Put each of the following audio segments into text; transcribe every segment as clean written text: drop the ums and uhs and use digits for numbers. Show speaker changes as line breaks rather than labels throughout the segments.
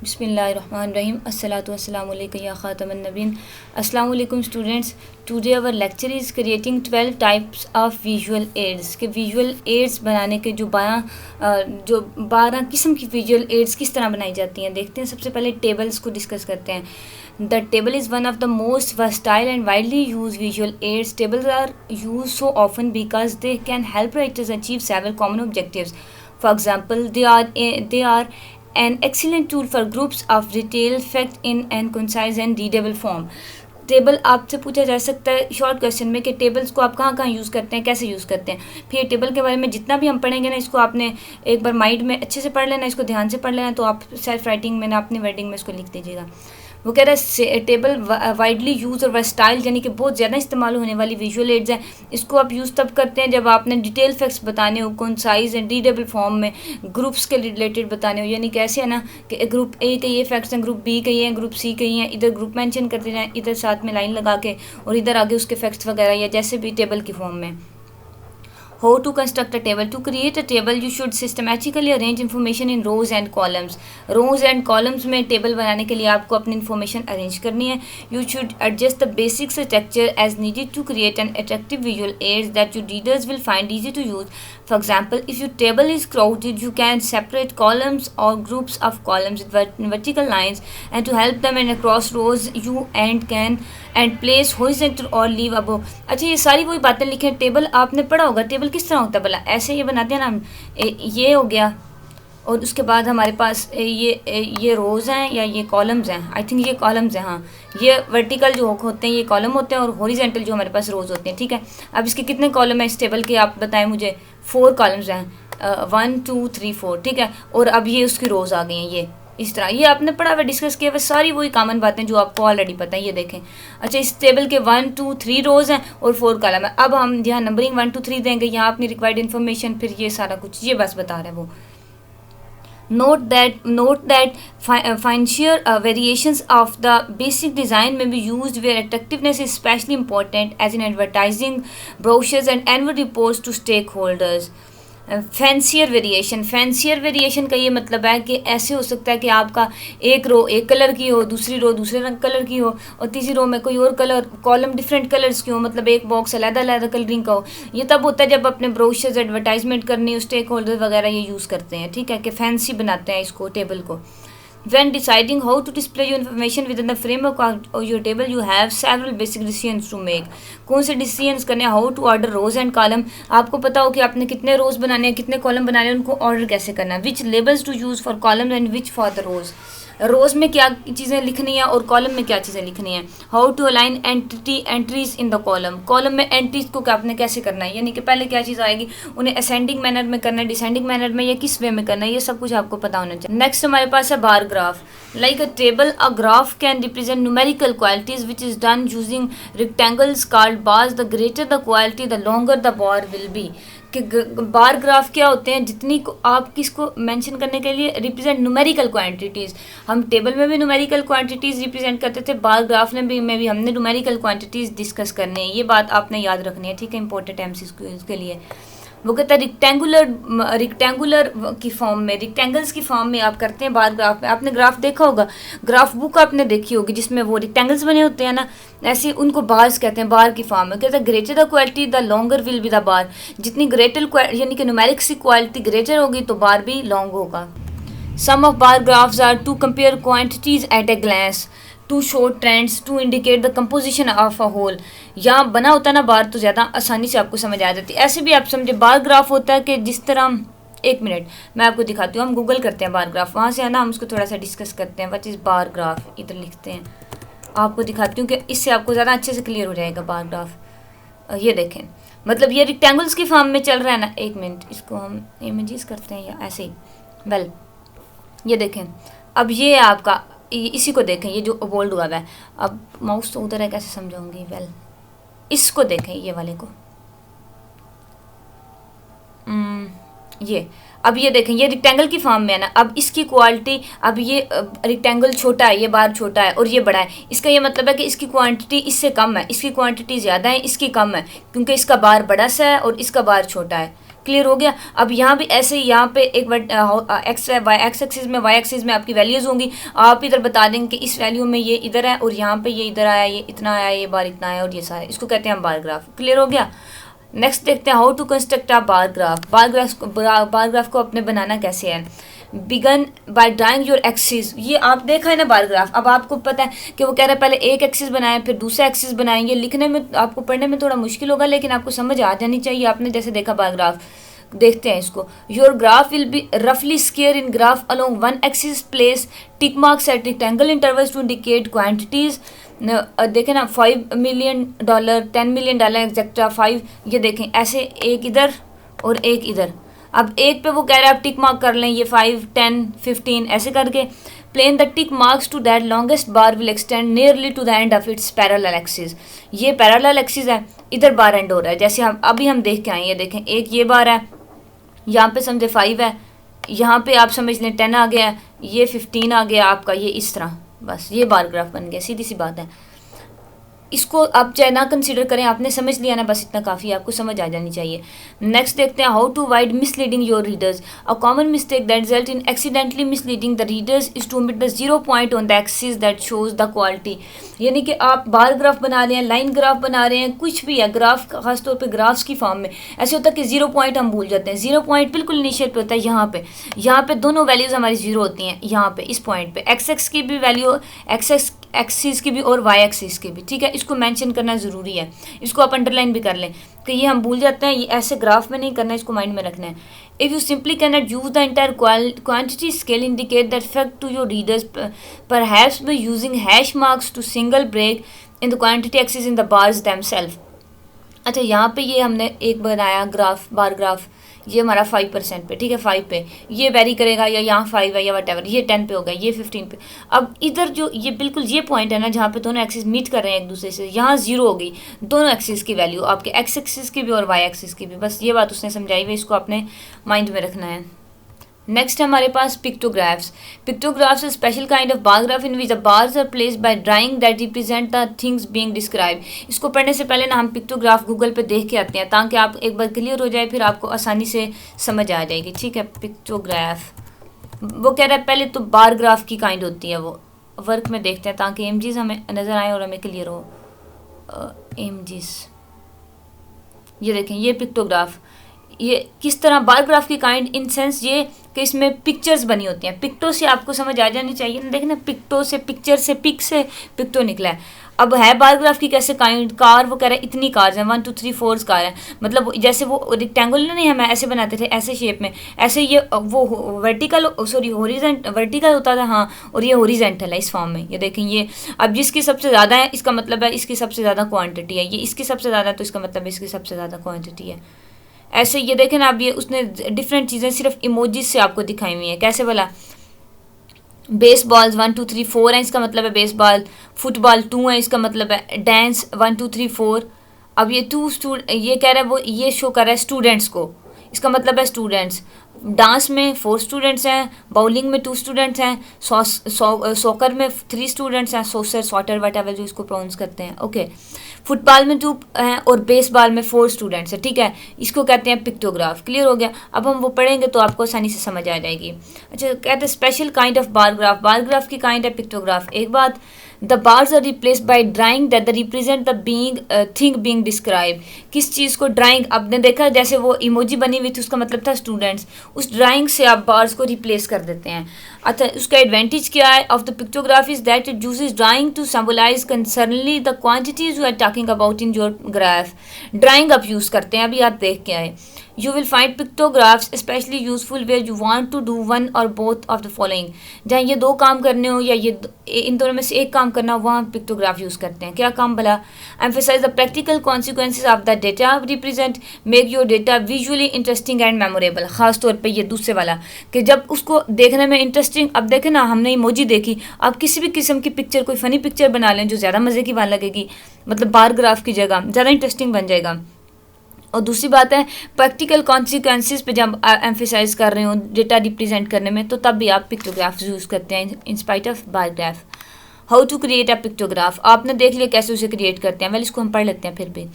बिस्मिल्लाहिर्रहमानिर्रहीम अस्सलातु वस्सलामु अलैका या ख़ातमन नबीन। अस्सलामु अलैकुम students. Today our lecture is creating 12 types of visual aids के विजुअल एड्स बनाने के जो 12 किस्म की विजुअल एड्स किस तरह बनाई जाती हैं देखते हैं। सबसे पहले टेबल्स को डिस्कस करते हैं। The table is one of the most versatile and widely use visual aids. Tables are use so often because they can help writers achieve several common objectives. For example, they are an excellent tool for groups of detailed fact in an concise and readable form. Table आपसे पूछा जा सकता है short question में कि tables को आप कहाँ कहाँ यूज़ करते हैं, कैसे यूज़ करते हैं. फिर टेबल के बारे में जितना भी हम पढ़ेंगे ना, इसको आपने एक बार माइंड में अच्छे से पढ़ लेना, इसको ध्यान से पढ़ लेना, तो आप सेल्फ राइटिंग में ना अपनी वर्डिंग में इसको लिख दीजिएगा. वो कह रहा है टेबल वाइडली यूज और वर्सटाइल यानी कि बहुत ज़्यादा इस्तेमाल होने वाली विजुअल एड्स हैं. इसको आप यूज़ तब करते हैं जब आपने डिटेल फैक्ट्स बताने हो, कंसाइज एंड रीडेबल फॉर्म में, ग्रुप्स के रिलेटेड बताने हो. यानी कैसे है ना कि ग्रुप ए के ये फैक्ट्स हैं, ग्रुप बी के ये हैं, ग्रुप सी के ये हैं, इधर ग्रुप मेंशन करते जाएँ, इधर साथ में लाइन लगा के, और इधर आगे उसके फैक्ट्स वगैरह, या जैसे भी टेबल की फॉर्म में. How to construct a table? To create a table, you should systematically arrange information in rows and columns. Rows and columns में table बनाने के लिए आपको अपनी information arrange करनी है. You should adjust the basic structure as needed to create an attractive visual aids that your readers will find easy to use. For example, if your table is crowded, you can separate columns or groups of columns with vertical lines, and to help them and across rows, you can place horizontal or leave above. अच्छा, ये सारी वही बातें लिखें. Table आपने पढ़ा होगा, table किस तरह होता है भला? ऐसे ये बनाते हैं ना हम. ये हो गया, और उसके बाद हमारे पास ये रोज़ हैं या ये कॉलम्स हैं. आई थिंक ये कॉलम्स हैं. हाँ, ये वर्टिकल जो होते हैं ये कॉलम होते हैं, और हॉरिजॉन्टल जो हमारे पास रोज़ होते हैं. ठीक है, अब इसके कितने कॉलम हैं इस टेबल के, आप बताएं मुझे. 4 कॉलम्स हैं, 1 2 3 4. ठीक है, और अब ये उसकी रोज़ आ गई हैं. ये इस तरह, ये आपने पढ़ा हुआ, डिस्कस किया हुआ, सारी वही कॉमन बातें जो आपको ऑलरेडी पता है. ये देखें. अच्छा, इस टेबल के 1 2 3 रोज़ हैं और 4 कॉलम है. अब हम यहाँ नंबरिंग 1 2 3 देंगे, यहाँ अपनी रिक्वायर्ड इन्फॉर्मेशन, फिर ये सारा कुछ ये बस बता रहे हैं वो. Note that financial variations of the basic design may be used where attractiveness is especially important, as in advertising, brochures and annual reports to stakeholders. Fancier variation का ये मतलब है कि ऐसे हो सकता है कि आपका एक रो एक कलर की हो, दूसरी रो दूसरे रंग कलर की हो, और तीसरी रो में कोई और कलर, कॉलम डिफरेंट कलर्स की हो, मतलब एक बॉक्स अलग कलरिंग का हो. ये तब होता है जब अपने ब्रोशर्स एडवर्टाइजमेंट करनी हो, स्टेक होल्डर वगैरह ये यूज़ करते हैं. ठीक है, कि फैंसी बनाते हैं इसको, टेबल को. When deciding how to display your information within the framework of your table, you have several basic decisions to make. कौन से decisions करने हैं? How to order rows and column. आपको पता हो कि आपने कितने rows बनाने हैं, कितने column बनाने हैं, उनको order कैसे करना है. Which labels to use for columns and which for the rows. रोज़ में क्या चीज़ें लिखनी है और कॉलम में क्या चीज़ें लिखनी है. How to align entries in the column में एंट्रीज को आपने कैसे करना है, यानी कि पहले क्या चीज़ आएगी, उन्हें असेंडिंग मैनर में करना है, डिसेंडिंग मैनर में, या किस वे में करना है, ये सब कुछ आपको पता होना चाहिए. नेक्स्ट हमारे पास है bar graph. Like a table, a graph can represent numerical qualities which is done using rectangles called bars. The greater the quality the longer the bar will be. कि बार ग्राफ क्या होते हैं, जितनी को आप किसको मेंशन करने के लिए रिप्रेजेंट न्यूमेरिकल क्वांटिटीज़. हम टेबल में भी न्यूमेरिकल क्वांटिटीज़ रिप्रेजेंट करते थे, बार ग्राफ में भी हमने न्यूमेरिकल क्वांटिटीज़ डिस्कस करने हैं. ये बात आपने याद रखनी है. ठीक है, इंपॉर्टेंट एमसीक्यूज़ के लिए. वो कहता है रिक्टेंगुलर की फॉर्म में, रिक्टेंगल्स की फॉर्म में आप करते हैं बार ग्राफ में. आपने ग्राफ देखा होगा, ग्राफ बुक आपने देखी होगी जिसमें वो रिक्टेंगल्स बने होते हैं ना, ऐसे उनको बार्स कहते हैं, बार की फॉर्म में. कहते हैं greater the quality the longer will be the bar. जितनी ग्रेटर यानी कि न्यूमेरिक की क्वालिटी ग्रेटर होगी तो बार भी लॉन्ग होगा. Some of bar graphs are to compare quantities at a glance, to show trends, to indicate the composition of a whole. यहाँ बना होता है ना बार, तो ज़्यादा आसानी से आपको समझ आ जाती है. ऐसे भी आप समझे बार ग्राफ होता है कि जिस तरह, एक मिनट मैं आपको दिखाती हूँ. हम गूगल करते हैं बार ग्राफ, वहाँ से है ना हम उसको थोड़ा सा डिस्कस करते हैं. व्हाट इज़ बार ग्राफ, इधर लिखते हैं, आपको दिखाती हूँ कि इससे आपको ज़्यादा अच्छे से क्लियर हो जाएगा बार ग्राफ. ये देखें, मतलब ये रिक्टेंगल्स की फॉर्म में चल रहा है ना. एक मिनट, इसको हम इमेजेस करते हैं या ऐसे ही. वेल, ये देखें, अब ये है आपका, इसी को देखें, ये जो बोल्ड हुआ है. अब माउस तो उधर है, कैसे समझाऊंगी. वेल, इसको देखें, ये वाले को. ये अब ये देखें, ये रिक्टेंगल की फॉर्म में है ना. अब इसकी क्वालिटी, अब ये रिक्टेंगल छोटा है, ये बार छोटा है और ये बड़ा है. इसका ये मतलब है कि इसकी क्वांटिटी इससे कम है, इसकी क्वांटिटी ज़्यादा है, इसकी कम है, क्योंकि इसका बार बड़ा सा है और इसका बार छोटा है. क्लियर हो गया। अब यहाँ भी ऐसे ही यहाँ पे एक एक्स एक्सिस में वाई एक्सिस में आपकी वैल्यूज़ होंगी, आप इधर बता देंगे कि इस वैल्यू में ये इधर है और यहाँ पे ये इधर आया, ये इतना आया, ये बार इतना आया और ये सारा, इसको कहते हैं बार ग्राफ। क्लियर हो गया। नेक्स्ट देखते हैं how to construct a bar graph. Bar graph को अपने बनाना कैसे है। Begin by drawing your axis, ये आप देखा है ना बार ग्राफ। अब आपको पता है कि वो कह रहा है पहले एक एक्सिस बनाएं फिर दूसरा एक्सिस बनाएंगे, लिखने में आपको पढ़ने में थोड़ा मुश्किल होगा लेकिन आपको समझ आ जानी चाहिए, आपने जैसे देखा बार ग्राफ। देखते हैं इसको। योर ग्राफ विल बी रफली square in graph along one axis, place tick marks at rectangle intervals to indicate quantities. देखें ना, $5 million, $10 million एक्सेट्रा 5, ये देखें ऐसे एक इधर और एक इधर। अब एक पे वो कह रहा है आप टिक मार्क कर लें, ये 5, 10, 15 ऐसे करके। Plan the tick marks to that longest bar will extend nearly to the end of its parallel axis. ये पैरेलल एक्सिस है, इधर बार एंड हो रहा है। जैसे हम अभी हम देख के आए, ये देखें एक ये बार है, यहाँ पे समझे 5 है, यहाँ पे आप समझ लें 10 आ गया, ये 15 आ गया आपका, ये इस तरह। बस ये बार ग्राफ बन गया, सीधी सी बात है। इसको आप चाहे ना कंसीडर करें, आपने समझ लिया ना, बस इतना काफ़ी, आपको समझ आ जानी चाहिए। नेक्स्ट देखते हैं how to avoid misleading your readers. A common mistake that result in accidentally misleading the readers is to omit the 0 point on the axis that shows the quality. यानी कि आप बार ग्राफ बना रहे हैं, line graph बना रहे हैं, कुछ भी है, ग्राफ खासतौर पर ग्राफ्स की फॉर्म में ऐसे होता है कि 0 पॉइंट हम भूल जाते हैं। 0 पॉइंट बिल्कुल नीचे पे होता है, यहाँ पे दोनों वैल्यूज़ हमारी 0 होती हैं, यहाँ पे इस पॉइंट पे एक्स की भी वैल्यू, एक्सिस की भी और वाई एक्सिस की भी, ठीक है। इसको मेंशन करना ज़रूरी है, इसको आप अंडरलाइन भी कर लें कि ये हम भूल जाते हैं, ये ऐसे ग्राफ में नहीं करना, इसको माइंड में रखना है। If you simply can not use the entire quantity scale indicate that fact to your readers perhaps by using hash marks to single break in the quantity axis in the bars themselves. अच्छा, यहाँ पे ये हमने एक बनाया graph, bar graph, ये हमारा 5% पे, ठीक है, 5 पे ये वेरी करेगा, या यहाँ 5 है या वट, ये 10 पे होगा, ये 15 पे। अब इधर जो ये बिल्कुल ये पॉइंट है ना जहाँ पे दोनों एक्सिस मीट कर रहे हैं एक दूसरे से, यहाँ 0 हो गई दोनों एक्सिस की वैल्यू, आपके एक्स एक्सिस की भी और वाई एक्सिस की भी। बस ये बात उसने समझाई हुई, इसको अपने माइंड में रखना है। नेक्स्ट हमारे पास pictographs. Pictographs a special kind of bar graph in which the bars are placed by drawing that represent the things being describe. इसको पढ़ने से पहले ना हम पिक्टोग्राफ गूगल पे देख के आते हैं ताकि आप एक बार क्लियर हो जाए, फिर आपको आसानी से समझ आ जाएगी, ठीक है। पिक्टोग्राफ वो कह रहा है पहले तो बार ग्राफ की काइंड होती है, वो वर्क में देखते हैं ताकि इमेजेस हमें नज़र आए और हमें क्लियर हो। इमेजेस, ये देखें, ये पिक्टोग्राफ, ये किस तरह बार ग्राफ की काइंड इन सेंस ये कि इसमें पिक्चर्स बनी होती हैं। पिक्टो से आपको समझ आ जानी चाहिए ना, देखना पिक्टो से, पिक्चर से, पिक से पिक्टो निकला है। अब है बार ग्राफ की कैसे काइंड, कार, वो कह रहा है इतनी कार्स हैं, 1 2 3 4 कार है, मतलब जैसे वो रेक्टेंगुलर नहीं, हम ऐसे बनाते थे ऐसे शेप में, ऐसे ये वो वर्टिकल, सॉरी वर्टिकल होता था, हाँ, और ये हॉरिजॉन्टल है इस फॉर्म में। ये देखें, ये अब जिसकी सबसे ज़्यादा है इसका मतलब है इसकी सबसे ज़्यादा क्वान्टिटी है, ये इसकी सबसे ज़्यादा तो इसका मतलब है इसकी सबसे ज़्यादा क्वान्टिटी है। ऐसे ये देखें ना, अब ये उसने डिफरेंट चीज़ें सिर्फ इमोजीज से आपको दिखाई हुई हैं। कैसे बोला, बेसबॉल्स 1 2 3 4 है, इसका मतलब है बेसबॉल। फुटबॉल 2 है, इसका मतलब है डांस 1 2 3 4। अब ये ये कह रहा है, वो ये शो कर रहा है स्टूडेंट्स को, इसका मतलब है स्टूडेंट्स। डांस में 4 स्टूडेंट्स हैं, बाउलिंग में 2 स्टूडेंट्स हैं, सॉकर में 3 स्टूडेंट्स हैं, सॉटर वट जो इसको प्रोनाउंस करते हैं, ओके। फुटबॉल में 2 हैं और बेसबॉल में 4 स्टूडेंट्स हैं, ठीक है। इसको कहते हैं पिक्टोग्राफ। क्लियर हो गया। अब हम वो पढ़ेंगे तो आपको आसानी से समझ आ जाएगी। अच्छा, कहते हैं special kind of bar graph, bar graph की काइंड है पिक्टोग्राफ। एक बात, the bars are replaced by drawing that represent the being thing being describe. किस चीज़ को ड्राइंग, आपने देखा जैसे वो इमोजी बनी हुई थी उसका मतलब था स्टूडेंट्स, उस ड्राइंग से आप बार्स को रिप्लेस कर देते हैं। अच्छा, उसका एडवांटेज क्या है of the pictograph is that it uses drawing to symbolize concretely the quantities you are talking about in your graph. Drawing आप यूज़ करते हैं, अभी आप देख के आए। You will find pictographs especially useful where you want to do one or both of the following। जहाँ ये 2 काम करने हो या ये इन दोनों में से एक काम करना हो, वहाँ पिक्टोग्राफ यूज़ करते हैं। क्या काम भला, emphasize the practical consequences of the data represent, make your data visually interesting and memorable। ख़ास तौर पे ये दूसरे वाला कि जब उसको देखने में इंटरेस्टिंग, अब देखें ना, हमने इमोजी देखी, आप किसी भी किस्म की पिक्चर, कोई फ़नी पिक्चर बना लें जो ज़्यादा मज़े की वाल लगेगी, मतलब बार ग्राफ की जगह ज़्यादा इंटरेस्टिंग बन जाएगा। और दूसरी बात है प्रैक्टिकल कॉन्सिक्वेंसेस पे जब एम्फेसाइज कर रहे हो डेटा रिप्रेजेंट करने में, तो तब भी आप पिक्टोग्राफ यूज़ करते हैं in spite of bar graph. How to create a pictograph, आपने देख लिया कैसे उसे क्रिएट करते हैं, वेल इसको हम पढ़ लेते हैं फिर भी।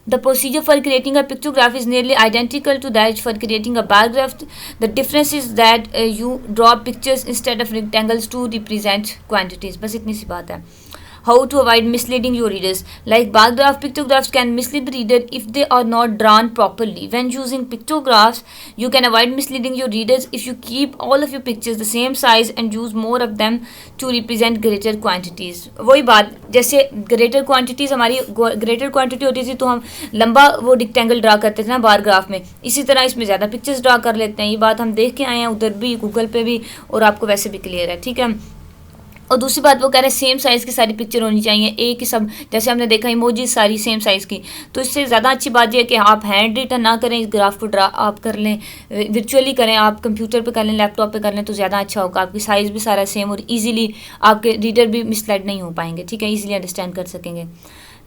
The procedure for creating a pictograph is nearly identical to that for creating a bar graph. The difference is that you draw pictures instead of rectangles to represent quantities. बस इतनी सी बात है. How to avoid misleading your readers. Like bar graph, pictographs can mislead the reader if they are not drawn properly. When using pictographs, you can avoid misleading your readers if you keep all of your pictures the same size and use more of them to represent greater quantities. वही बात, जैसे greater quantities हमारी greater quantity होती थी तो हम लंबा वो rectangle ड्रा करते थे ना बार ग्राफ में, इसी तरह इसमें ज़्यादा पिक्चर्स ड्रा कर लेते हैं. ये बात हम देख के आए हैं उधर भी, गूगल पे भी, और आपको वैसे भी क्लियर है. ठीक है. और दूसरी बात वो कह रहे हैं सेम साइज़ की सारी पिक्चर होनी चाहिए, एक ही सब, जैसे हमने देखा इमोजी सारी सेम साइज़ की. तो इससे ज़्यादा अच्छी बात यह है कि आप हैंड रिटन ना करें, इस ग्राफ को ड्रा आप कर लें, वर्चुअली करें, आप कंप्यूटर पे कर लें, लैपटॉप पे कर लें, तो ज़्यादा अच्छा होगा. आपकी साइज़ भी सारा सेम और ईजिली आपके रीडर भी मिसलाइड नहीं हो पाएंगे. ठीक है, ईजिली अंडरस्टैंड कर सकेंगे.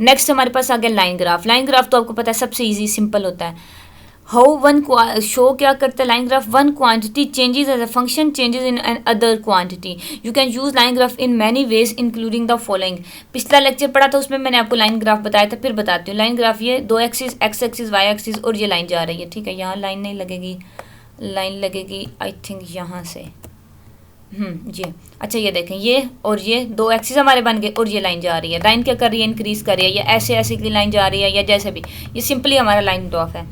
नेक्स्ट हमारे पास आ गया लाइन ग्राफ. लाइन ग्राफ तो आपको पता है सबसे ईजी सिंपल होता है. हाउ वन शो क्या करता है line graph, one quantity changes as a function changes in another quantity. You can use line graph in many ways including the following. पिछला लेक्चर पढ़ा था उसमें मैंने आपको लाइन ग्राफ बताया था, फिर बताती हूँ. लाइन ग्राफ ये दो axis, X axis Y axis, और ये लाइन जा रही है. ठीक है, यहाँ लाइन नहीं लगेगी, लाइन लगेगी आई थिंक यहाँ से. ये अच्छा, ये देखें, ये और ये दो एक्सिस हमारे बन गए और ये लाइन जा रही है. लाइन क्या कर रही है, इंक्रीज कर रही है, या ऐसे ऐसे की लाइन जा रही है, या जैसे भी, ये सिंपली हमारा लाइन ग्राफ है.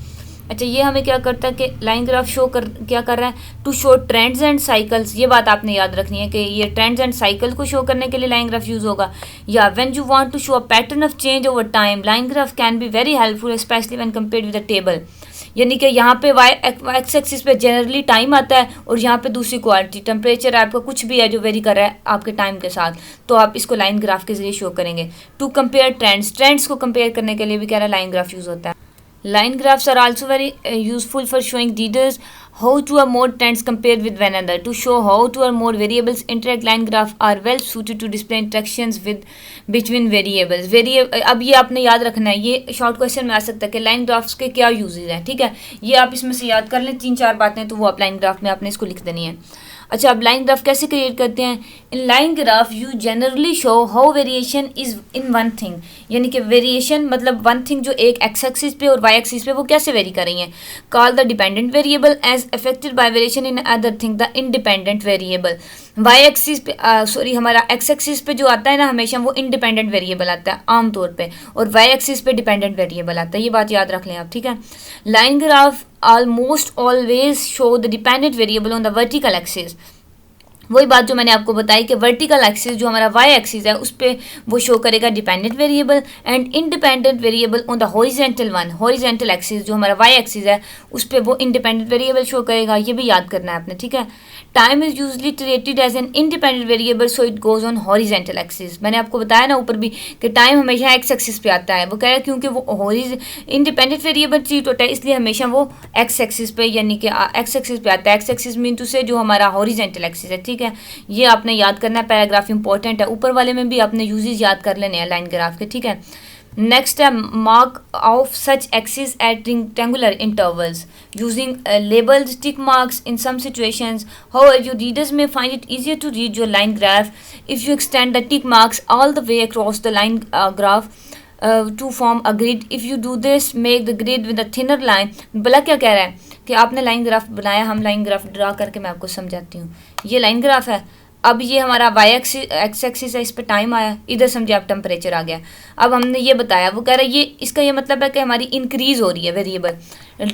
अच्छा, ये हमें क्या करता है कि लाइन ग्राफ क्या कर रहा है, to show trends and cycles. ये बात आपने याद रखनी है कि ये ट्रेंड्स एंड साइकिल को शो करने के लिए लाइन ग्राफ यूज़ होगा. या when you want to show a pattern of change over time, line graph can be very helpful specially when compared with a table. यानी कि यहाँ पे एक्स एक्सिस पे जनरली टाइम आता है और यहाँ पे दूसरी क्वालिटी टेम्परेचर आपका कुछ भी है जो वेरी कर रहा है आपके टाइम के साथ, तो आप इसको लाइन ग्राफ के जरिए शो करेंगे. टू कंपेयर ट्रेंड्स को कंपेयर करने के लिए भी कह रहा है लाइन ग्राफ यूज़ होता है. Line graphs are also very useful for showing readers how two or more trends compared with one another. To show how two or more variables interact, line graphs are well suited to display interactions between variables. अब ये आपने याद रखना है, ये short question में आ सकता है कि लाइन ग्राफ्स के क्या यूजेज हैं. ठीक है, ये आप इसमें से याद कर लें 3-4 बातें, तो वो आप लाइन ग्राफ में आपने इसको लिख देनी है. अच्छा, अब लाइन ग्राफ कैसे क्रिएट करते हैं. In line graph you generally show how variation is in one thing. यानी कि वेरिएशन मतलब वन थिंग जो एक एक्स एक्सिस पे और वाई एक्सिस पे वो कैसे वेरी कर रही हैं. Call the dependent variable as affected by variation in other thing the independent variable. Y axis पे हमारा एक्स एक्सिस पे जो आता है ना हमेशा वो इंडिपेंडेंट वेरिएबल आता है आमतौर पे, और वाई एक्सिस पे डिपेंडेंट वेरिएबल आता है. ये बात याद रख लें आप. ठीक है, line graph almost always show the dependent variable on the vertical axis. वही बात जो मैंने आपको बताई कि वर्टिकल एक्सिस जो हमारा वाई एक्सिस है उस पर वो शो करेगा dependent variable, and independent variable on the horizontal one. Horizontal axis जो हमारा वाई एक्सिस है उस पर वो इंडिपेंडेंट वेरिएबल शो करेगा. ये भी याद करना है आपने. ठीक है, time is usually treated as an independent variable so it goes on horizontal axis. मैंने आपको बताया ना ऊपर भी कि टाइम हमेशा एक्स एक्सिस पे आता है. वो कह रहा है क्योंकि वो इंडिपेंडेंट वेरिएबल ट्रीट होता है इसलिए हमेशा वो एक्स एक्सिस पे यानी कि एक्स एक्सिस पे आता है. एक्स एक्सिस मीन टू से जो हमारा हॉरिजेंटल एक्सिस है. ठीक है, ये आपने याद करना है. पैराग्राफ इंपॉर्टेंट है, ऊपर वाले में भी आपने यूजेस याद कर लेने हैं लाइन ग्राफ के. ठीक है, नेक्स्ट है mark off such axis at rectangular intervals using labelled tick marks in some situations. However your readers may find it easier to read your line graph if you extend the tick marks all the way across the line graph to form a grid. If you do this, make the grid with a thinner line. भला क्या कह रहा है कि आपने line graph बनाया, हम line graph draw करके मैं आपको समझाती हूँ. ये लाइन ग्राफ है, अब ये हमारा वाई एक्स एक्सिस है, इस पर टाइम आया, इधर समझे आप टेम्परेचर आ गया. अब हमने ये बताया, वो कह रहा है ये इसका ये मतलब है कि हमारी इंक्रीज़ हो रही है वेरिएबल,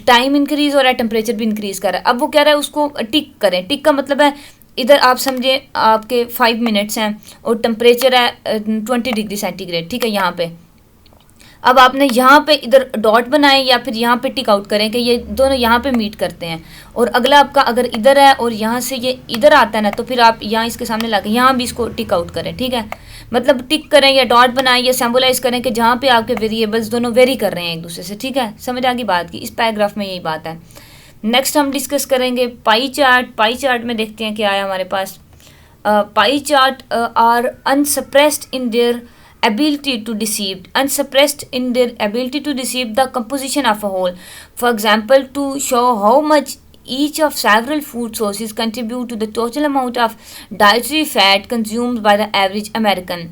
टाइम इंक्रीज़ हो रहा है, टेम्परेचर भी इंक्रीज़ कर रहा है. अब वो कह रहा है उसको टिक करें. टिक का मतलब है इधर आप समझे आपके 5 मिनट्स हैं और टेम्परेचर है 20 डिग्री सेंटीग्रेड. ठीक है, यहाँ पे अब आपने यहाँ पे इधर डॉट बनाए या फिर यहाँ पे टिक आउट करें कि ये दोनों यहाँ पे मीट करते हैं, और अगला आपका अगर इधर है और यहाँ से ये इधर आता है ना, तो फिर आप यहाँ इसके सामने ला के यहाँ भी इसको टिक आउट करें. ठीक है, मतलब टिक करें या डॉट बनाएं या सिंबलाइज करें कि जहाँ पे आपके वेरिएबल्स दोनों वेरी कर रहे हैं एक दूसरे से. ठीक है, समझ आ गई बात की. इस पैराग्राफ में यही बात है. नेक्स्ट हम डिस्कस करेंगे पाई चार्ट. पाई चार्ट में देखते हैं क्या है हमारे पास. Pie chart are unsurpassed in their ability to deceive, unsuppressed in their ability to deceive the composition of a whole. For example, to show how much each of several food sources contribute to the total amount of dietary fat consumed by the average American.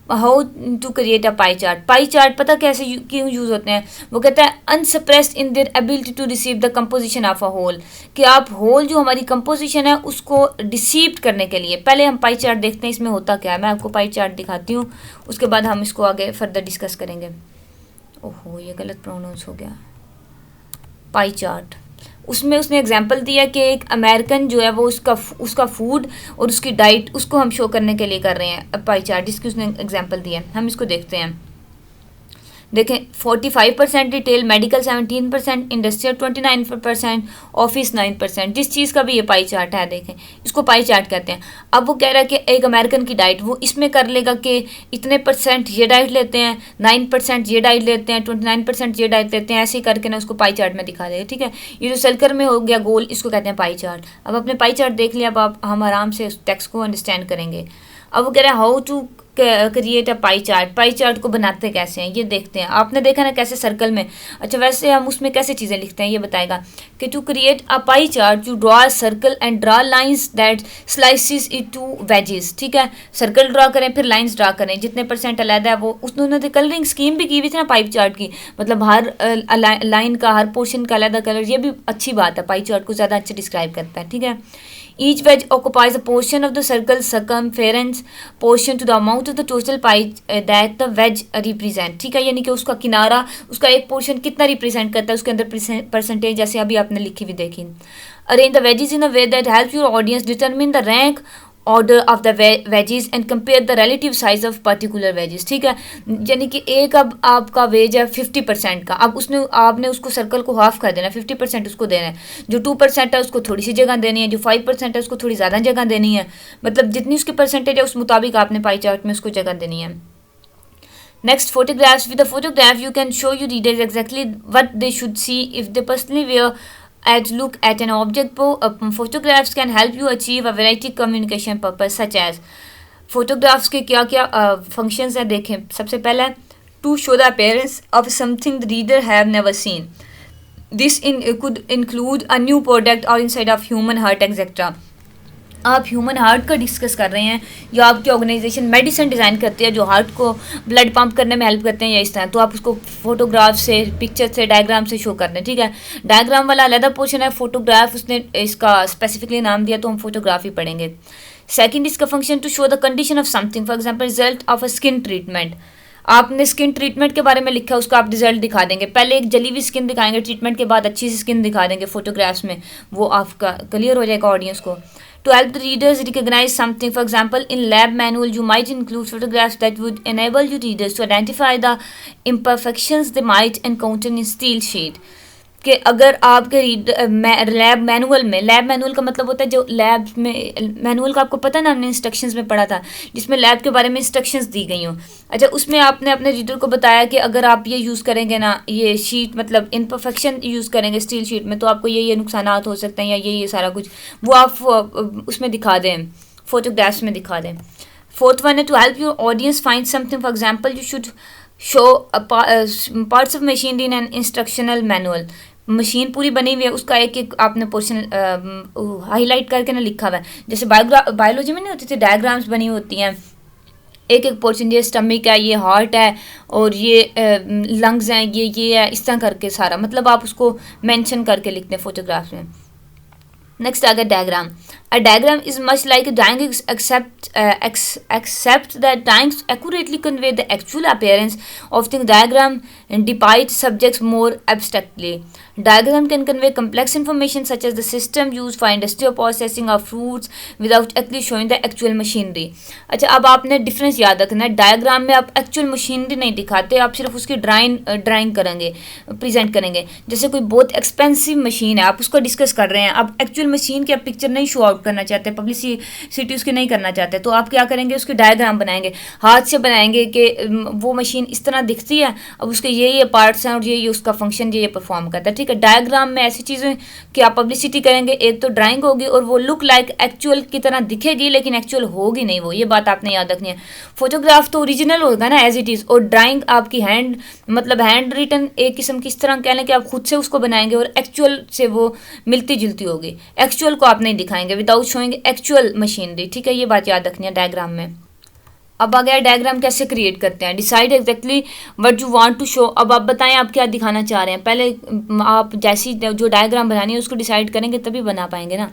How to create a pie chart. Pie chart पता कैसे क्यों use होते हैं, वो कहता है unsurpassed in their ability to receive the composition of a whole, कि आप होल जो हमारी कंपोजिशन है उसको रिसीव करने के लिए। पहले हम पाई चार्ट देखते हैं इसमें होता क्या है। मैं आपको पाई चार्ट दिखाती हूँ, उसके बाद हम इसको आगे फर्दर डिस्कस करेंगे। ओहो ये गलत प्रोनाउंस हो गया। पाई चार्ट, उसमें उसने एग्जांपल दिया कि एक अमेरिकन जो है वो उसका फूड और उसकी डाइट उसको हम शो करने के लिए कर रहे हैं पाई चार्ट, जिसकी उसने एग्जांपल दिया। हम इसको देखते हैं। देखें 45% रिटेल, मेडिकल 17%, इंडस्ट्रियल 29%, ऑफिस 9%। जिस चीज़ का भी ये पाई चार्ट है देखें, इसको पाई चार्ट कहते हैं। अब वो कह रहा है कि एक अमेरिकन की डाइट वो इसमें कर लेगा कि इतने परसेंट ये डाइट लेते हैं, 9% ये डाइट लेते हैं, 29% ये डाइट लेते हैं, ऐसे ही करके ना उसको पाई चार्ट में दिखा देगा। ठीक है, ये जो सर्कल में हो गया गोल, इसको कहते हैं पाई चार्ट। अब अपने पाई चार्ट देख लिया, अब हम आराम से उस टेक्स्ट को अंडरस्टैंड करेंगे। अब वो कह रहा है how to create a pie chart. Pie chart को बनाते कैसे हैं ये देखते हैं। आपने देखा ना कैसे सर्कल में, अच्छा वैसे हम उसमें कैसे चीज़ें लिखते हैं ये बताएगा कि to create a pie chart you draw a circle and draw lines that slices it to wedges. ठीक है, सर्कल ड्रॉ करें फिर लाइंस ड्रॉ करें, जितने परसेंट अलग है वो उन्होंने कलरिंग स्कीम भी की हुई थी ना पाई चार्ट की, मतलब हर लाइन का हर पोर्शन का अलग कलर। ये भी अच्छी बात है, पाई चार्ट को ज़्यादा अच्छे डिस्क्राइब करता है। ठीक है, each wedge occupies a portion of the circle circumference portion to the amount of the total pie that the wedge represent। ठीक है, यानी कि उसका किनारा, उसका एक पोर्शन कितना रिप्रेजेंट करता है, उसके अंदर परसेंटेज जैसे अभी आपने लिखी हुई देखी। Arrange the wages in a way that help your audience determine the rank order of the wages and compare the relative size of particular wages. ठीक है, यानी कि एक अब आपका वेज है 50% का, अब उसने आपने उसको सर्कल को हाफ कर देना, 50% उसको देना है। जो 2% है उसको थोड़ी सी जगह देनी है, जो 5% है उसको थोड़ी ज़्यादा जगह देनी है। मतलब जितनी उसकी परसेंटेज है उस मुताबिक आपने पाई चार्ट में उसको जगह देनी है। Next, photographs. With a photograph, you can show your readers exactly what they should see if they personally were at look at an object. Photographs can help you achieve a variety communication purpose such as photographs के क्या क्या functions हैं देखें। सबसे पहला to show the appearance of something the reader have never seen. This could include a new product or inside of human heart etc. आप human heart का discuss कर रहे हैं या आपकी ऑर्गेनाइजेशन मेडिसिन डिज़ाइन करती है जो हार्ट को ब्लड पंप करने में हेल्प करते हैं या इस तरह, तो आप उसको फोटोग्राफ से, पिक्चर से, डायग्राम से शो कर दें। ठीक है, डायग्राम वाला अलग पोर्शन है, फोटोग्राफ उसने इसका स्पेसिफिकली नाम दिया तो हम फोटोग्राफी पढ़ेंगे। सेकंड, इसका function to show the condition of something, for example result of a skin treatment. आपने स्किन ट्रीटमेंट के बारे में लिखा है, उसका आप रिजल्ट दिखा देंगे। पहले एक जली हुई स्किन दिखाएंगे, ट्रीटमेंट के बाद अच्छी सी स्किन दिखा देंगे फोटोग्राफ्स में, वो आपका क्लियर हो जाएगा ऑडियंस को। To help the readers recognize something, for example, in lab manual, you might include photographs that would enable your readers to identify the imperfections they might encounter in steel sheet. कि अगर आपके lab manual का मतलब होता है जो lab में, manual का आपको पता है ना, हमने इंस्ट्रक्शंस में पढ़ा था जिसमें लैब के बारे में इंस्ट्रक्शंस दी गई हों। अच्छा, उसमें आपने अपने रीडर को बताया कि अगर आप ये यूज़ करेंगे ना, ये शीट मतलब इम्परफेक्शन यूज़ करेंगे स्टील शीट में, तो आपको ये नुकसानात हो सकते हैं या ये सारा कुछ वो आप उसमें दिखा दें, फोटोग्राफ्स में दिखा दें। फोर्थ वन है to help your audience find something, for example you should show parts of machine in an instructional manual. Machine पूरी बनी हुई है, उसका एक एक आपने पोर्शन हाईलाइट करके ना लिखा हुआ है, जैसे बायोलॉजी में नहीं होती थी डायग्राम्स बनी होती हैं, एक एक पोर्शन, ये स्टमक है, ये हार्ट है और ये लंग्स हैं, ये है, इस तरह करके सारा मतलब आप उसको मेंशन करके लिखते हैं फोटोग्राफ में। नेक्स्ट आ गया diagram. A diagram is much like a drawing except that drawings accurately convey the actual appearance of things. Diagram depicts subjects more abstractly. Diagram can convey complex information such as the system used for industrial processing of fruits without actually showing the actual machinery. अच्छा, अब आपने difference याद रखना है, diagram में आप actual machinery नहीं दिखाते, आप सिर्फ उसकी ड्राइंग करेंगे, प्रेजेंट करेंगे। जैसे कोई बहुत एक्सपेंसिव मशीन है, आप उसको डिस्कस कर रहे हैं, आप एक्चुअल मशीन की आप पिक्चर नहीं शो आउट करना चाहते, पब्लिसिटी उसकी नहीं करना चाहते, तो आप क्या करेंगे, उसके डायग्राम बनाएंगे, हाथ से बनाएंगे कि वो मशीन इस तरह दिखती है, अब उसके ये पार्ट्स हैं और ये उसका फंक्शन ये परफॉर्म करता है। ठीक है, डायग्राम में ऐसी चीज़ें कि आप पब्लिसिटी करेंगे, एक तो ड्राइंग होगी और वो लुक लाइक एक्चुअल की तरह दिखेगी लेकिन एक्चुअल होगी नहीं वो, ये बात आपने याद रखनी है। फोटोग्राफ तो ओरिजिनल होगा ना एज इट इज़, और ड्राइंग आपकी हैंड रिटन एक किस्म की इस तरह कह लें कि आप खुद से उसको बनाएंगे और एक्चुअल से वो मिलती जुलती होगी, एक्चुअल को आप नहीं दिखाएंगे विदाउट शोइंग एक्चुअल मशीनरी। ठीक है, ये बात याद रखनी है डायग्राम में। अब आ गया डायग्राम कैसे क्रिएट करते हैं। Decide exactly what you want to show. अब आप बताएं आप क्या दिखाना चाह रहे हैं। पहले आप जैसी जो डायग्राम बनानी है उसको डिसाइड करेंगे तभी बना पाएंगे ना।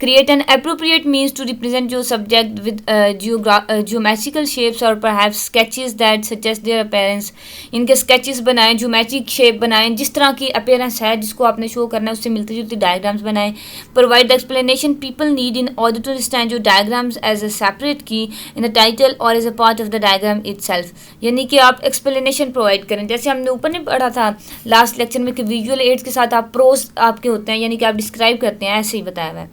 Create an appropriate means to represent your subject with geometrical shapes or perhaps sketches that suggest their appearance. इनके sketches बनाएं, geometric shape बनाएं, जिस तरह की appearance है जिसको आपने show करना है उससे मिलती जुलती diagrams बनाएं. Provide the explanation people need in order to understand your diagrams as a separate key in the title or as a part of the diagram itself. यानी कि आप explanation provide करें, जैसे हमने ऊपर ने पढ़ा था last lecture में कि visual aids के साथ आप pros आपके होते हैं, यानी कि आप describe करते हैं, ऐसे ही बताया हुआ है.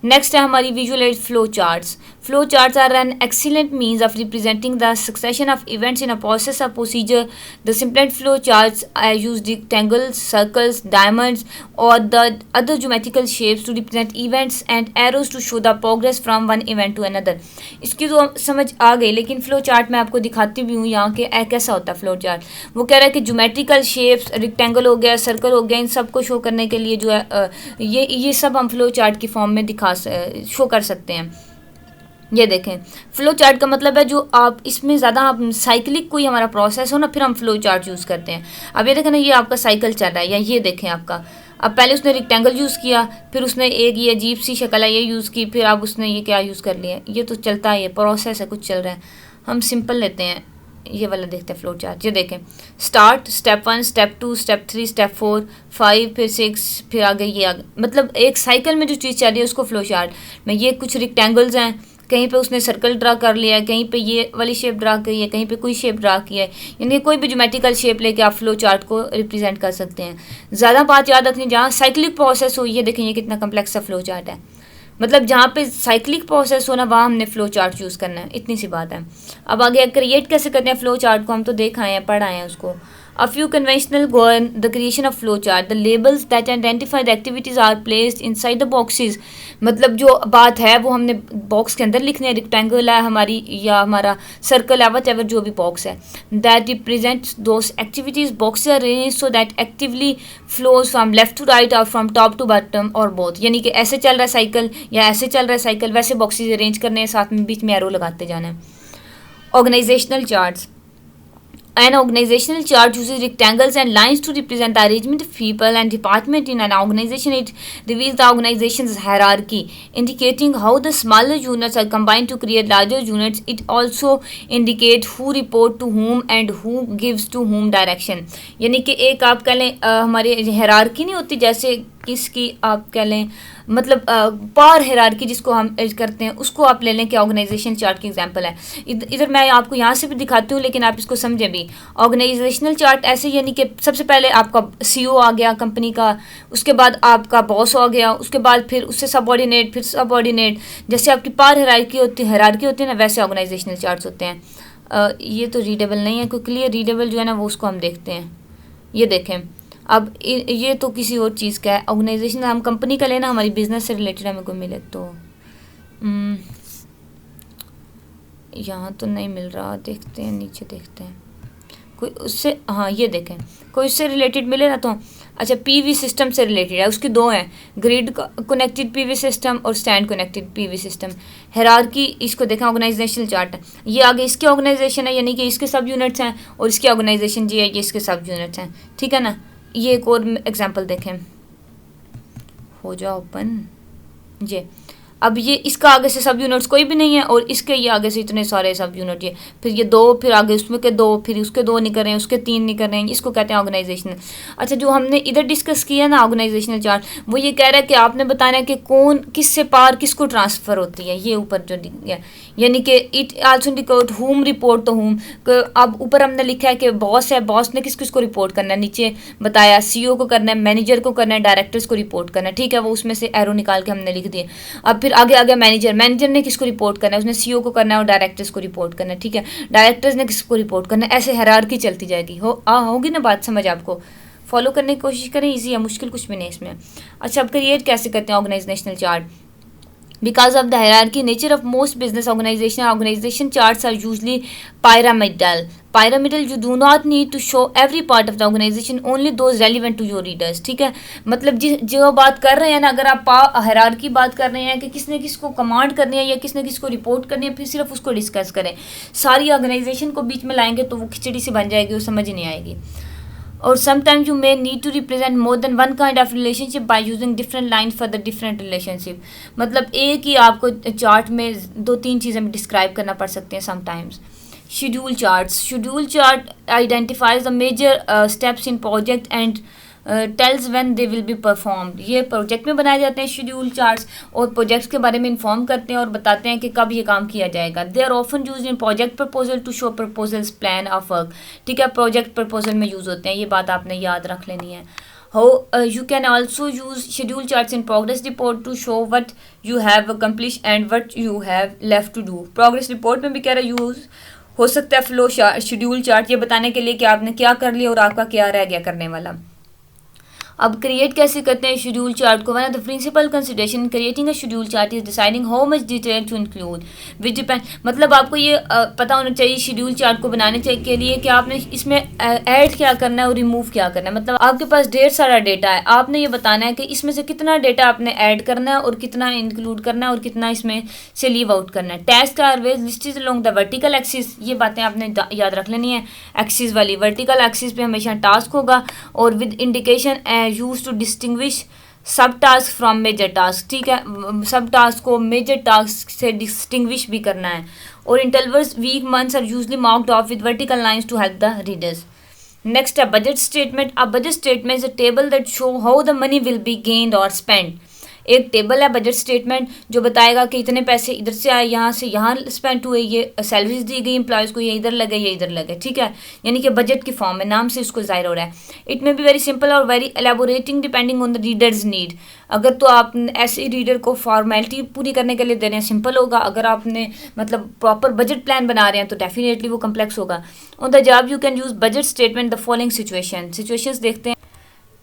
नेक्स्ट है हमारी visual aid flow charts. Flow charts are an excellent means of representing the succession of events in a process of procedure. The simplest flow charts use rectangles, circles, diamonds और the other geometrical shapes to represent events and arrows to show the progress from one event to another. इसकी तो समझ आ गई, लेकिन flow chart मैं आपको दिखाती भी हूँ यहाँ के कैसा होता है फ्लो चार्ट. वो कह रहा है कि ज्योमेट्रिकल शेप्स, रेक्टेंगल हो गया, सर्कल हो गया, इन सबको शो करने के लिए जो है ये सब हम फ्लो चार्ट की फॉर्म में शो कर सकते हैं. ये देखें, फ्लो चार्ट का मतलब है जो आप इसमें ज़्यादा आप साइक्लिक कोई हमारा प्रोसेस हो ना, फिर हम फ्लो चार्ट यूज़ करते हैं. अब ये देखें ना, ये आपका साइकिल चल रहा है, या ये देखें आपका, अब पहले उसने रेक्टेंगल यूज़ किया, फिर उसने एक ये अजीब सी शक्ल है ये यूज़ की, फिर अब उसने ये क्या यूज़ कर लिया. ये तो चलता है, ये प्रोसेस है, कुछ चल रहा है. हम सिंपल लेते हैं, ये वाला देखते हैं फ्लो चार्ट. ये देखें, start, step 1, step 2, step 3, step 4, 5, फिर 6, फिर आगे ये आगे, मतलब एक साइकिल में जो चीज़ चल रही है उसको फ्लो चार्ट में. ये कुछ रेक्टेंगल्स हैं, कहीं पे उसने सर्कल ड्रा कर लिया है, कहीं पे ये वाली शेप ड्रा की है, कहीं पे कोई शेप ड्रा की है, यानी कोई भी ज्योमेट्रिकल शेप लेके आप फ्लो चार्ट को रिप्रेजेंट कर सकते हैं. ज़्यादा बात याद रखनी, जहाँ साइक्लिक प्रोसेस हो, ये देखें ये कितना कम्प्लेक्स सा फ्लो चार्ट है. मतलब जहाँ पे साइक्लिक प्रोसेस हो ना, वहाँ हमने फ्लो चार्ट यूज़ करना है, इतनी सी बात है. अब आगे क्रिएट कैसे करते हैं फ्लो चार्ट को, हम तो देख आए हैं, पढ़ आए हैं उसको. A few conventional govern the creation of flowchart. The labels that identify the activities are placed inside the boxes. मतलब जो बात है वो हमने बॉक्स के अंदर लिखने हैं. रेक्टेंगल है हमारी या हमारा सर्कल है, whatever जो भी बॉक्स है. That represents those activities. Boxes are arranged so that actively flows from left to right or from top to bottom or both. यानी कि ऐसे चल रहा है साइकिल या ऐसे चल रहा है साइकिल, वैसे बॉक्सेस अरेंज करने हैं, साथ में बीच में एरो लगाते जाना है. Organizational charts. An organizational chart uses rectangles and lines to represent the arrangement of people and department in an organization. It reveals the organization's hierarchy, indicating how the smaller units are combined to create larger units. It also indicates who report to whom and who gives to whom direction. यानी कि एक आप कह लें हमारी hierarchy नहीं होती, जैसे किसकी आप कह लें मतलब पावर हायरार्की जिसको हम करते हैं, उसको आप ले लें कि ऑर्गेनाइजेशन चार्ट की एग्जांपल है. इधर मैं आपको यहाँ से भी दिखाती हूँ, लेकिन आप इसको समझें भी. ऑर्गेनाइजेशनल चार्ट ऐसे, यानी कि सबसे पहले आपका सीईओ आ गया कंपनी का, उसके बाद आपका बॉस आ गया, उसके बाद फिर उससे सबऑर्डिनेट, फिर सबऑर्डिनेट. जैसे आपकी पावर हायरार्की होती है ना, वैसे ऑर्गेनाइजेशनल चार्ट्स होते हैं. ये तो रीडेबल नहीं है, क्योंकि क्लियर रीडेबल जो है ना वो उसको हम देखते हैं. ये देखें, अब ये तो किसी और चीज़ का है. ऑर्गेनाइजेशन हम कंपनी का लेना, हमारी बिजनेस से रिलेटेड हमें कोई मिले तो यहाँ तो नहीं मिल रहा, देखते हैं नीचे देखते हैं कोई उससे. हाँ ये देखें, कोई उससे रिलेटेड मिले ना तो. अच्छा, पीवी सिस्टम से रिलेटेड है, उसके दो हैं, ग्रिड कनेक्टेड पीवी सिस्टम और stand connected PV system. Hierarchy इसको देखें, ऑर्गेनाइजेशनल चार्ट है. ये आगे इसकी ऑर्गेनाइजेशन है, यानी कि इसके सब यूनिट्स हैं, और इसकी ऑर्गेनाइजेशन जी है, ये इसके सब यूनिट्स हैं. ठीक है ना. ये एक और एग्जांपल देखें, हो जाओ ओपन. ये अब ये इसका आगे से सब यूनिट्स कोई भी नहीं है, और इसके ये आगे से इतने सारे सब यूनिट, ये फिर ये दो, फिर आगे उसमें के दो, फिर उसके दो नहीं कर रहे हैं, उसके तीन नहीं कर रहे हैं, इसको कहते हैं ऑर्गेनाइजेशनल. अच्छा, जो हमने इधर डिस्कस किया ना ऑर्गेनाइजेशनल चार्ट, वो ये कह रहा है कि आपने बताना है कि कौन किससे पार किसको ट्रांसफ़र होती है. ये ऊपर जो है, यानी कि इट आल्सो इंडिकेट हुम रिपोर्ट तो हुम. अब ऊपर हमने लिखा है कि बॉस है, बॉस ने किस किस को रिपोर्ट करना है, नीचे बताया सीईओ को करना है, मैनेजर को करना है, डायरेक्टर्स को रिपोर्ट करना है. ठीक है, वो उसमें से एरो निकाल के हमने लिख दिए. अब फिर आगे आगे मैनेजर ने किसको रिपोर्ट करना है, उसने सीईओ को करना है और डायरेक्टर्स को रिपोर्ट करना है. ठीक है, डायरेक्टर्स ने किसको रिपोर्ट करना है, ऐसे हायरार्की चलती जाएगी. होगी ना बात समझ, आपको फॉलो करने की कोशिश करें, इजी है, मुश्किल कुछ भी नहीं इसमें. अच्छा, अब क्रिएट कैसे करते हैं organizational chart. Because of the hierarchy nature of most business organization charts are usually pyramidal. pyramidal, you do not need to show every part of the organization, only those relevant to your readers. ठीक है, मतलब जो बात कर रहे हैं ना, अगर आप हायरार्की बात कर रहे हैं कि किसने किसको कमांड करनी है या किसने किसको रिपोर्ट करनी है, फिर सिर्फ उसको डिस्कस करें, सारी ऑर्गेनाइजेशन को बीच में लाएंगे तो वो खिचड़ी सी बन जाएगी, वो समझ नहीं आएगी. और sometimes you may need to represent more than one kind of relationship by using different line for the different relationship. मतलब एक ही आपको चार्ट में 2-3 चीज़ें डिस्क्राइब करना पड़ सकते हैं sometimes. Schedule charts. Schedule chart identifies the major steps in project and tells when they will be performed. ये प्रोजेक्ट में बनाए जाते हैं शेड्यूल चार्ट्स, और प्रोजेक्ट्स के बारे में इन्फॉर्म करते हैं और बताते हैं कि कब ये काम किया जाएगा. They are often use in project proposal to show proposals plan of work. ठीक है, प्रोजेक्ट प्रपोजल में यूज़ होते हैं, ये बात आपने याद रख लेनी है. How you can also use schedule charts in progress report to show what you have accomplished and what you have left to do. Progress report में भी कह रहा यूज़ हो सकता है फ्लो शेड्यूल चार्ट, ये बताने के लिए कि आपने क्या कर लिया और आपका क्या रह गया करने वाला. अब क्रिएट कैसे करते हैं शेड्यूल चार्ट को. One of the principal consideration creating a schedule chart is deciding how much detail to include which depend. मतलब आपको ये पता होना चाहिए शेड्यूल चार्ट को बनाने के लिए कि आपने इसमें ऐड क्या करना है और रिमूव क्या करना है. मतलब आपके पास ढेर सारा डेटा है, आपने ये बताना है कि इसमें से कितना डेटा आपने ऐड करना है और कितना इंक्लूड करना है और कितना इसमें से लीव आउट करना है. Task are always listed along the vertical axis. ये बातें आपने याद रख लेनी है. एक्सिस वाली वर्टिकल एक्सिस पे हमेशा टास्क होगा और with indication use to distinguish sub task from major task. ठीक है, सब टास्क को मेजर टास्क से डिस्टिंग्विश भी करना है. और intervals week months are usually marked off with vertical lines to help the readers. Next है budget statement. A budget statement is a table that show how the money will be gained और spend. एक table है budget statement जो बताएगा कि इतने पैसे इधर से आए, यहाँ से यहाँ स्पेंड हुए, ये सैलरीज दी गई एम्प्लॉयज़ को, ये इधर लगे ये इधर लगे. ठीक है, यानी कि बजट की फॉर्म में, नाम से इसको जाहिर हो रहा है. It may be very simple और very elaborating depending on the readers need. अगर तो आप ऐसे रीडर को फॉर्मेलिटी पूरी करने के लिए दे रहे हैं, सिंपल होगा. अगर आपने मतलब प्रॉपर बजट प्लान बना रहे हैं तो डेफिनेटली वो कम्प्लेक्स होगा. On the job you can use budget statement the following situations देखते हैं.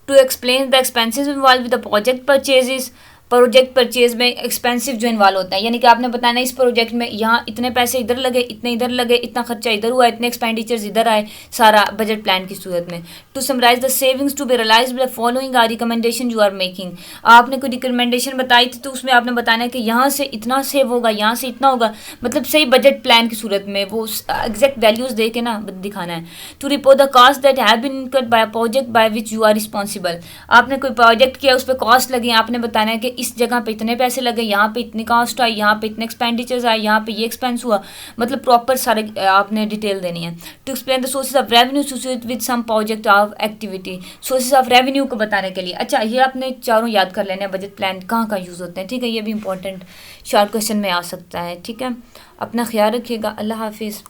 To explain the expenses involve with the project purchases. Project purchase में एक्सपेंसिव जो इन्वॉल्व होता है, यानी कि आपने बताना इस प्रोजेक्ट में यहाँ इतने पैसे इधर लगे, इतने इधर लगे, इतना खर्चा इधर हुआ, इतने एक्सपेंडिचर्स इधर आए, सारा बजट प्लान की सूरत में. To summarise the savings to be realised by following our recommendation you are making. आपने कोई रिकमेंडेशन बताई थी तो उसमें आपने बताना है कि यहाँ से इतना सेव होगा, यहाँ से इतना होगा, मतलब सही बजट प्लान की सूरत में वो एग्जैक्ट वैल्यूज दे के ना दिखाना है. To report the cost that have been incurred by project by which you are responsible. आपने कोई प्रोजेक्ट किया, उस पर कॉस्ट लगी, आपने बताना है कि इस जगह पे इतने पैसे लगे, यहाँ पे इतनी कॉस्ट आई, यहाँ पे इतने एक्सपेंडिचर्स आए, यहाँ पे ये एक्सपेंस हुआ, मतलब प्रॉपर सारे आपने डिटेल देनी है. To explain the sources of revenue associated with some project of activity. Sources of revenue को बताने के लिए. अच्छा, ये आपने चारों याद कर लेने हैं, बजट प्लान कहाँ कहाँ यूज़ होते हैं. ठीक है, ये भी इंपॉर्टेंट शॉर्ट क्वेश्चन में आ सकता है. ठीक है, अपना ख्याल रखिएगा. अल्लाह हाफिज़.